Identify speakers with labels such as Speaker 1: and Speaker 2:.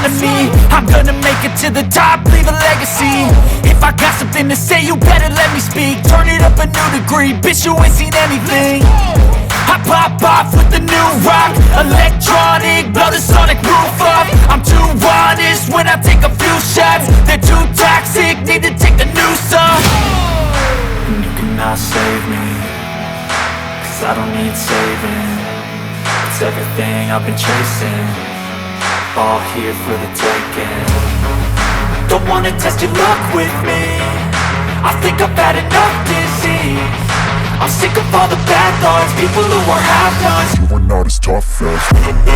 Speaker 1: proud of me. I'm gonna make it to the top, leave a legacy. If I got something to say, you better let me speak. Turn it up a new degree, bitch, you ain't seen anything. I pop off with the new rock, electronic, blow the sonic roof up. I'm too honest when I take a few shots. They're too toxic, need to take the noose off. And you cannot save me, cause I don't need saving. It's everything I've been chasing, all here for the taking. Don't wanna test your luck with me, I think I've had enough disease. I'm sick of all the bad thoughts, people who are half-nots.
Speaker 2: You are not as tough as